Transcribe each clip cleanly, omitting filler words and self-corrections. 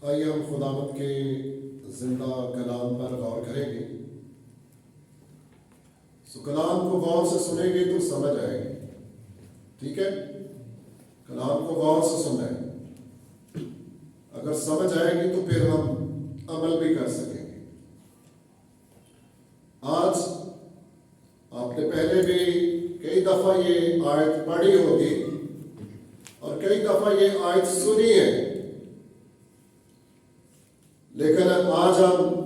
آئیے ہم خداوند کے زندہ کلام پر غور کریں گے. کلام کو غور سے سنیں گے تو سمجھ آئے گی. ٹھیک ہے، کلام کو غور سے سننا ہے. اگر سمجھ آئے گی تو پھر ہم عمل بھی کر سکیں گے. آج آپ نے پہلے بھی کئی دفعہ یہ آیت پڑھی ہوگی اور کئی دفعہ یہ آیت سنی ہے، لیکن آج ہم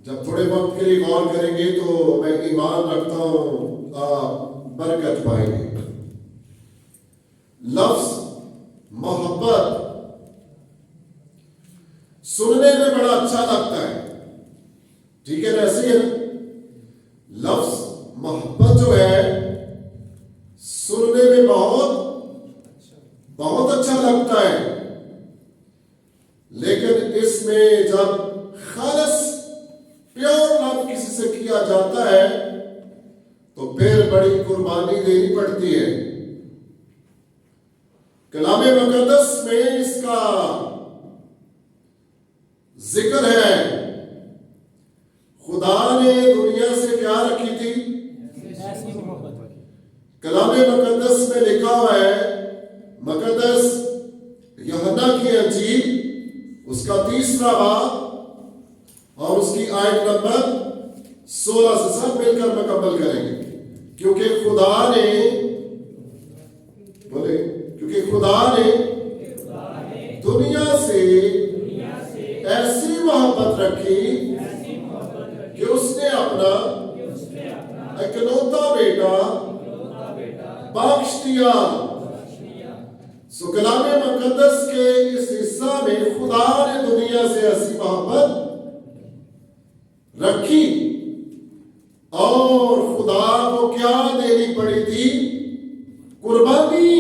جب تھوڑے وقت کے لیے غور کریں گے تو میں ایمان رکھتا ہوں آپ برکت پائیں گے. لفظ محبت سننے میں بڑا اچھا لگتا ہے. ٹھیک ہے نا، ایسے ہی لفظ محبت جو ہے سننے میں بہت اچھا لگتا ہے، لیکن اس میں جب خالص پیور لو کسی سے کیا جاتا ہے تو پھر بڑی قربانی دینی پڑتی ہے. کلام مقدس میں اس کا ذکر ہے. خدا نے دنیا سے کیا رکھی تھی؟ کلام مقدس میں لکھا ہوا ہے، مقدس یوحنا کی انجیل اس کا 3 باب اور اس کی آیت نمبر 16 سے سب مل کر مکمل کریں گے. کیونکہ خدا نے دنیا سے ایسی محبت رکھی کہ اس نے اپنا اکلوتا بیٹا بخش دیا. کلام مقدس کے اس حصہ میں خدا نے دنیا سے ایسی محبت رکھی اور خدا کو کیا دینی پڑی تھی؟ قربانی.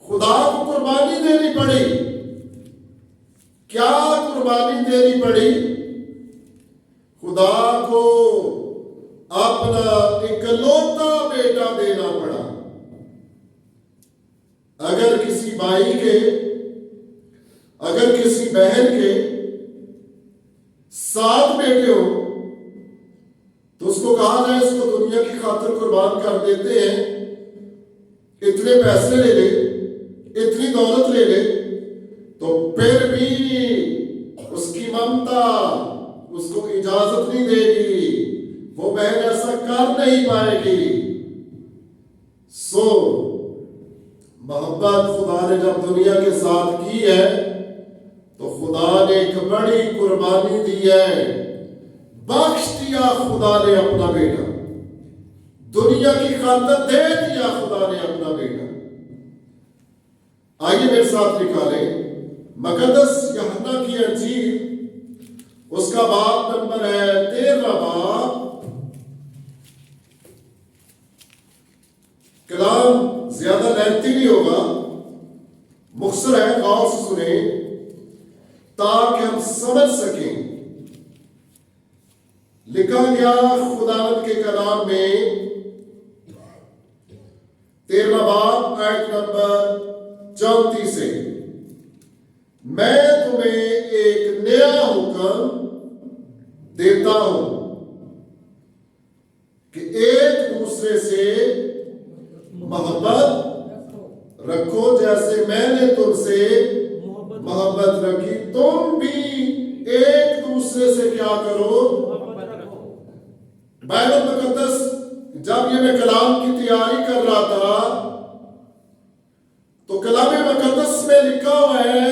خدا کو قربانی دینی پڑی. کیا قربانی دینی پڑی؟ خدا کو اپنا اکلوتا بیٹا دینا پڑا. اگر کسی بھائی کے، اگر کسی بہن کے 7 بیٹے ہو تو اس کو کہا جائے اس کو دنیا کی خاطر قربان کر دیتے ہیں، اتنے پیسے لے لے، اتنی دولت لے لے، تو پھر بھی اس کی ممتا اس کو اجازت نہیں دے گی، وہ بہن ایسا کر نہیں پائے گی. محبت خدا نے جب دنیا کے ساتھ کی ہے تو خدا نے ایک بڑی قربانی دی ہے. بخش دیا خدا نے اپنا بیٹا، دنیا کی خاطر دے دیا خدا نے اپنا بیٹا. آئیے میرے ساتھ نکالیں مقدس یوحنا کی انجیل، اس کا باب نمبر ہے 13 باب. کلام زیادہ لینتھی نہیں ہوگا، مختصر ہے، غور سے سنیں تاکہ ہم سمجھ سکیں. لکھا گیا خداوند کے کلام میں 13 باب آیت نمبر 34 سے، میں تمہیں ایک نیا حکم دیتا ہوں کہ ایک دوسرے سے محبت رکھو، جیسے میں نے تم سے محبت رکھی تم بھی ایک دوسرے سے کیا کرو؟ بائبل مقدس جب یہ میں کلام کی تیاری کر رہا تھا تو کلام مقدس میں لکھا ہوا ہے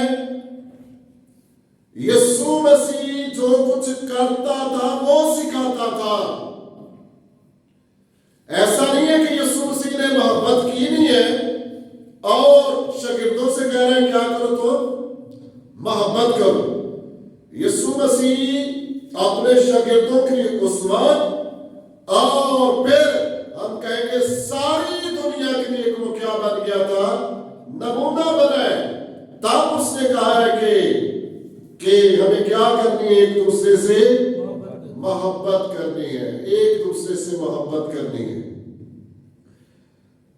یسوع مسیح جو کچھ کرتا تھا وہ سکھاتا تھا. ایسا نہیں ہے کہ یسوع مسیح نے محبت کی نہیں ہے اور شاگردوں سے کہہ رہے ہیں کیا کرو تو محبت کرو. یسوع مسیح اپنے شاگردوں کی اسوہ اور پھر ہم کہیں گے ساری دنیا کے لیے وہ کیا بن گیا تھا؟ نمونہ بنا ہے. تب اس نے کہا ہے کہ ہمیں کیا کرنی ہے؟ ایک دوسرے سے محبت کرنی ہے، ایک دوسرے سے محبت کرنی ہے.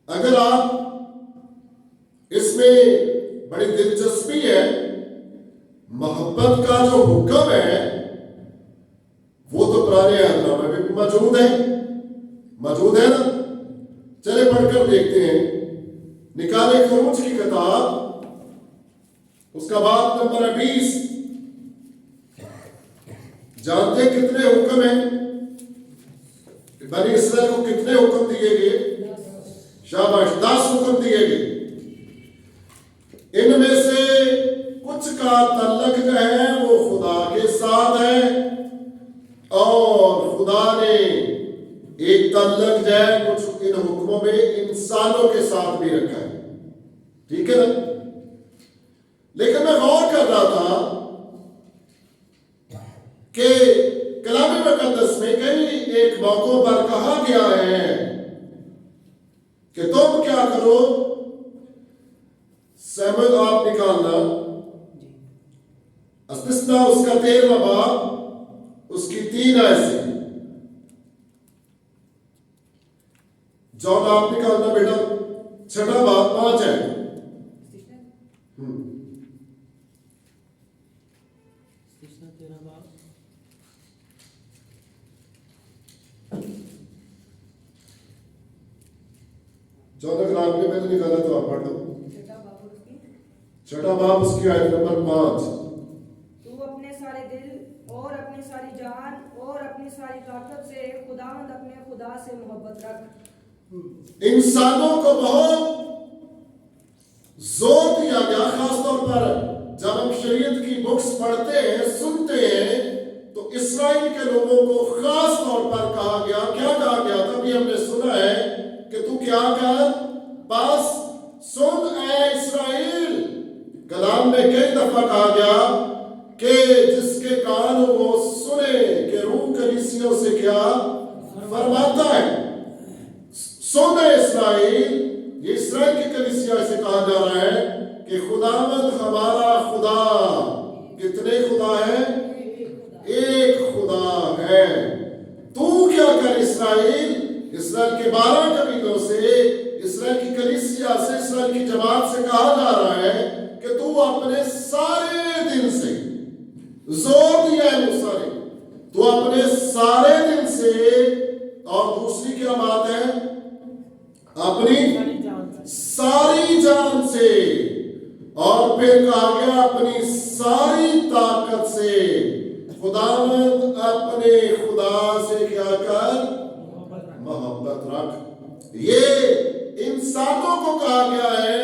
اگر آپ اس میں بڑی دلچسپی ہے محبت کا جو حکم ہے وہ تو پرانے عہد نامے میں بھی موجود ہے نا. چلے پڑھ کر دیکھتے ہیں. نکالے خروج کی کتاب اس کا باب نمبر 20. جانتے ہیں کتنے حکم ہیں؟ بنی اسرائیل کو کتنے حکم دیے گئے؟ شاباش، 10 حکم دیے گئے. ان میں سے کچھ کا تعلق جو ہے وہ خدا کے ساتھ ہے، اور خدا نے ایک تعلق جو ہے کچھ ان حکموں میں انسانوں کے ساتھ بھی رکھا ہے. ٹھیک ہے نا؟ لیکن میں غور کر رہا تھا کہ کلام مقدس میں کئی ایک موقعوں پر کہا گیا ہے کہ تم کیا کرو. سیموئیل آپ نکالنا استثنا اس کا 13واں باب اس کی 3 آیت سے. جون آپ نکالنا بیٹا 6واں باب 5 ہے. جو اگر آپ نے پہلے نکالا تو آپ پڑھ دو. 6واں باب اس کی آیت نمبر 5. تو اپنے سارے دل اور اپنی ساری جان اور اپنی ساری طاقت سے خداوند اپنے خدا سے محبت رکھ. انسانوں کو بہت زور دیا گیا، خاص طور پر جب ہم شریعت کی بکس پڑھتے ہیں سنتے ہیں تو اسرائیل کے لوگوں کو خاص طور پر کہا گیا. کیا کہا گیا؟ تبھی ہم نے سنا ہے کہ تو کیا کر، بس سن اے اسرائیل. کلام میں کئی دفعہ کہا گیا کہ جس کے کان وہ سنے کہ روح کلیسیوں سے کیا فرماتا ہے. سن اے اسرائیل. یہ اسرائیل کی کلیسیا سے کہا جا رہا ہے کہ خداوند ہمارا خدا کتنے خدا ہے؟ ایک خدا ہے. تو کیا کر اسرائیل کے 12 قبیلوں سے، اسرائیل کی کلیسیا سے، اسرائیل کی جماعت سے کہا جا رہا ہے کہ تو اپنے سارے دل سے، زور دیا ہے موسیٰ نے، تو اپنے سارے دل سے، اور دوسری کیا بات ہے؟ اپنی ساری جان سے، اور پھر کہا گیا اپنی ساری طاقت سے. خداوند اپنے خدا سے کیا کر، محبت رکھ. یہ انسانوں کو کہا گیا ہے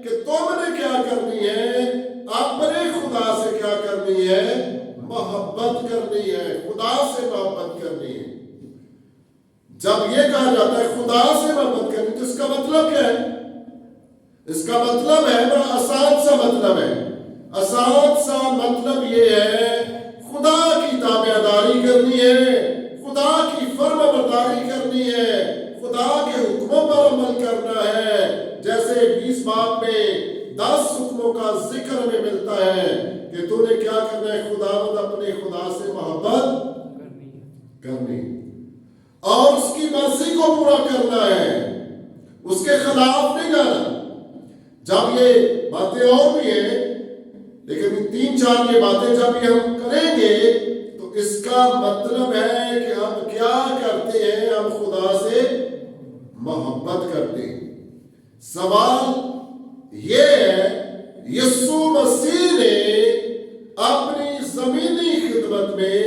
کہ تم نے کیا کرنی ہے، اپنے خدا سے کیا کرنی ہے، محبت کرنی ہے، خدا سے محبت کرنی ہے. جب یہ کہا جاتا ہے خدا سے محبت کرنی تو اس کا مطلب کیا ہے؟ اس کا مطلب ہے بڑا آسان سا مطلب ہے. آسان سا مطلب یہ ہے خدا کی تابعداری کرنی ہے، خدا کی فرما برداری کرنی ہے، خدا کے حکموں پر عمل کرنا ہے. جیسے 20 باب میں 10 حکموں کا ذکر ہمیں ملتا ہے کہ تو نے کیا کرنا ہے، خداوند اپنے خدا سے محبت کرنی اور اس کی مرضی کو پورا کرنا ہے، اس کے خلاف نہیں جانا. جب یہ باتیں اور بھی ہیں لیکن 3-4 یہ باتیں جب یہ ہم کریں گے تو اس کا مطلب ہے کہ ہم کیا کرتے ہیں، ہم خدا سے محبت کرتے ہیں. سوال یہ ہے، یسوع مسیح نے اپنی زمینی خدمت میں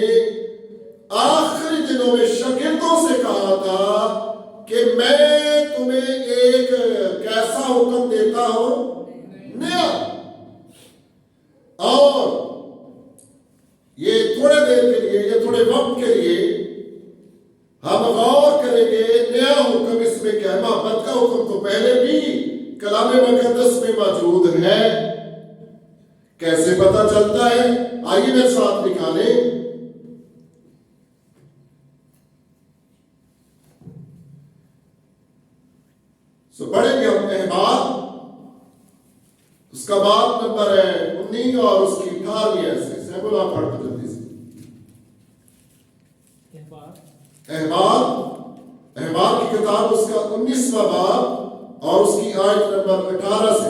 آخری دنوں میں شاگردوں سے کہا تھا کہ میں تمہیں ایک کیسا حکم دیتا ہوں، نیا. اور یہ تھوڑے دیر کے لیے، یہ تھوڑے وقت کے لیے ہم غور کریں گے نیا حکم اس میں کیا ہے. محبت کا حکم تو پہلے بھی کلام مقدس میں موجود ہے. کیسے پتہ چلتا ہے؟ آئیے میرے ساتھ نکالیں. پڑھیں گے ہم احبار، اس کا باب نمبر ہے 19 اور اس کی 18 ایسے. سیمول آپ پڑھ دو جلدی سے. احبار کی کتاب اس کا 19واں باب اور اس کی آیت نمبر 18 سے.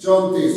34।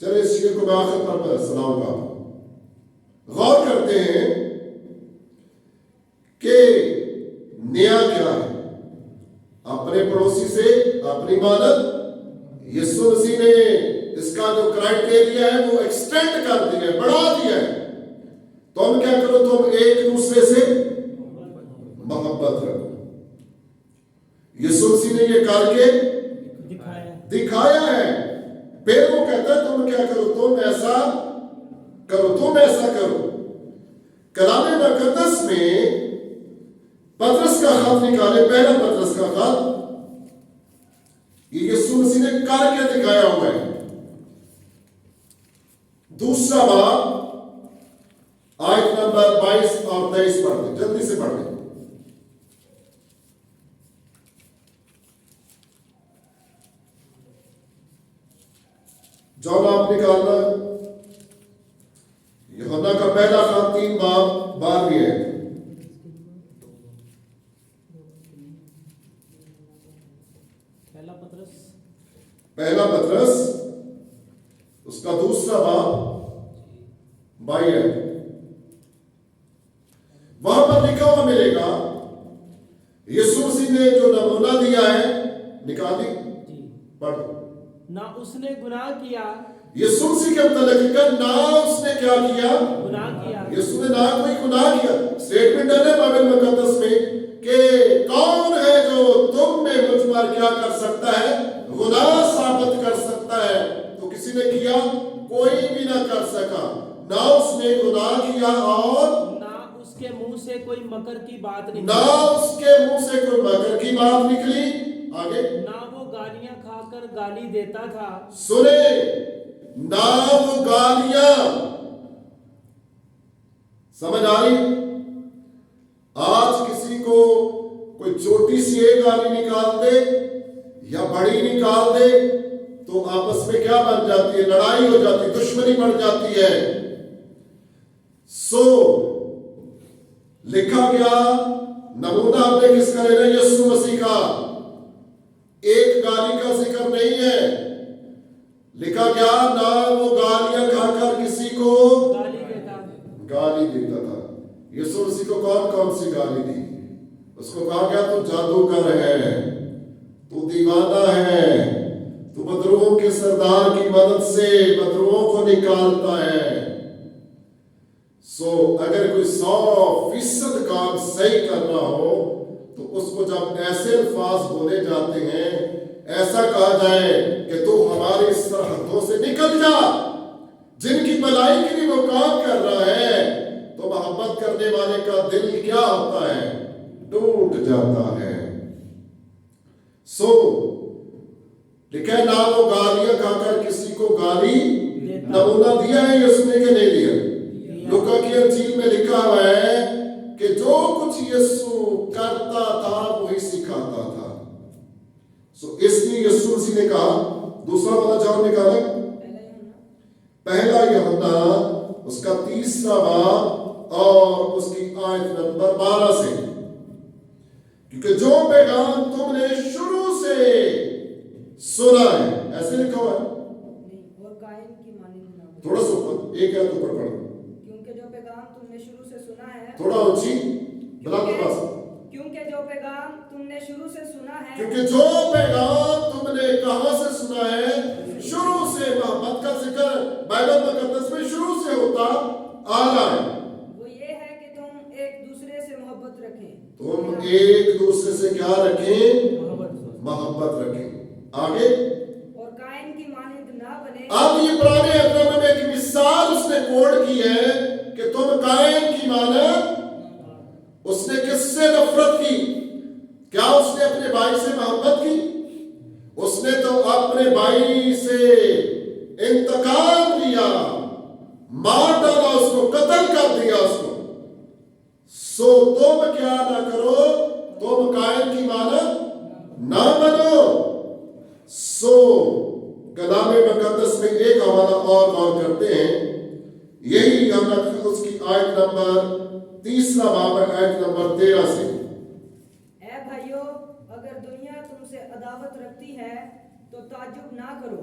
چلے اس شعر کو میں آخر پر سناؤں گا. غور کرتے ہیں کہ نیا کیا ہے. اپنے پڑوسی سے اپنی مدد یسوع مسیح نے اس کا جو کرائٹیریا ہے وہ ایکسٹینڈ کر دیا ہے, بڑھا دیا ہے. تم کیا کرو, تم ایک دوسرے سے محبت رکھو. یسوع مسیح نے یہ کر کے دکھایا ہے. پھر وہ کہتا ہے تم کیا کرو, تم ایسا کرو, تم ایسا کرو. کلام مقدس میں پطرس کا خط نکالے, پہلا پطرس کا خط, یہ یسوع مسیح نے کر کے دکھایا ہوا ہے. دوسرا باب آیت نمبر 22 اور 23 پڑھ دیں, جلدی سے پڑھ دیں. جو آپ نکالنا, یوحنا کا پہلا خط 3 باب 12 ہے. پہلا پطرس اس کا دوسرا باب 22 ہے. وہاں پر لکھا ہوا ملے گا, یسوع مسیح نے جو نمونہ دیا ہے, نکال دی پڑھ. نہ اس نے گناہ کیا. یسوع مسیح کے متعلق کہ نہ اس نے کیا کیا, گناہ کیا. یسوع نے نہ کوئی گناہ کیا. اسٹیٹمنٹ ہے بائبل مقدس میں کہ کون ہے جو تم میں مجھ پر کیا کر سکتا ہے, گناہ ثابت کر سکتا ہے. تو کسی نے کیا, کوئی بھی نہ کر سکا. نہ اس نے گناہ کیا اور نہ اس کے منہ سے کوئی مکر کی بات نکلی. نہ اس کے منہ سے کوئی مکر کی بات نکلی. آگے, نہ وہ گالیاں کھا کر گالی دیتا تھا. سنے, نہ وہ گالیاں. سمجھ آ رہی؟ آج کسی کو کوئی چھوٹی سی ایک گالی نکال دے یا بڑی نکال دے تو آپس میں کیا بن جاتی ہے, لڑائی ہو جاتی ہے, دشمنی بڑھ جاتی ہے. لکھا گیا نمونہ ہم نے کس کا لینا, یسوع مسیح کا. ایک گالی کا ذکر نہیں ہے. لکھا گیا نہ وہ گالیاں کھا کر کسی کو گالی دیتا تھا. یسوع مسیح کو کون کون سی گالی دی؟ اس کو کہا گیا تو جادوگر ہے, تو دیوانہ ہے, تو بدروؤں کے سردار کی مدد سے بدروؤں کو نکالتا ہے. اگر کوئی 100% کام صحیح کرنا ہو تو اس کو جب ایسے الفاظ بولے جاتے ہیں, ایسا کہا جائے کہ تو ہماری سرحدوں سے نکل جا, جن کی بھلائی کے لیے وہ کام کر رہا ہے, تو محبت کرنے والے کا دل کیا ہوتا ہے, ٹوٹ جاتا ہے. لکھا ہے نہ وہ گالیاں کھا کر کسی کو گالی. نمونہ دیا ہے یسوع نے کہ نہیں دیا؟ لوکا کی انجیل میں لکھا ہوا ہے کہ جو کچھ یسوع کرتا تھا وہی سکھاتا تھا. اس لیے یسوع مسیح نے کہا, دوسرا والا جاؤ نکالا, پہلا یوحنا اس کا 3 باب اور اس کی آیت نمبر 12 سے, کیونکہ جو پیغام تم نے شروع سے سنا ہے, ایسے لکھا ہوا ہے, اور قائم کی مانند نہ ہو. تھوڑا سا اوپر, ایک ہے اوپر پڑھ, کیونکہ جو پیغام تم نے شروع سے سنا ہے, تھوڑا اونچی بلا کے پاس, کیونکہ جو پیغام تم نے شروع سے سنا ہے, کیونکہ جو پیغام تم نے کہاں سے سنا ہے, شروع سے. محبت کا ذکر بائبل مقدس میں شروع سے ہوتا آ رہا ہے. وہ یہ ہے کہ تم ایک دوسرے سے محبت رکھیں. تم ایک دوسرے سے کیا رکھیں, محبت رکھیں. آگے, اور قائم کی مانند نہ بنے. اب یہ پرانے عہد میں ایک مثال اس نے کوڈ کی ہے کہ تم قائم کی مانند. اس نے کس سے نفرت کی؟ کیا اس نے اپنے بھائی سے محبت کی؟ اس نے تو اپنے بھائی سے انتقام لیا, مار ڈالا, اس کو قتل کر دیا اس کو. تم کیا نہ کرو, تم قائم کی مانند نہ بنو. کلام مقدس میں ایک حوالہ اور غور کرتے ہیں, یہی ہم اس کی آیت نمبر 3 باب آیت نمبر 13 سے. اے بھائیو, اگر دنیا تم سے عداوت رکھتی ہے تو تعجب نہ کرو,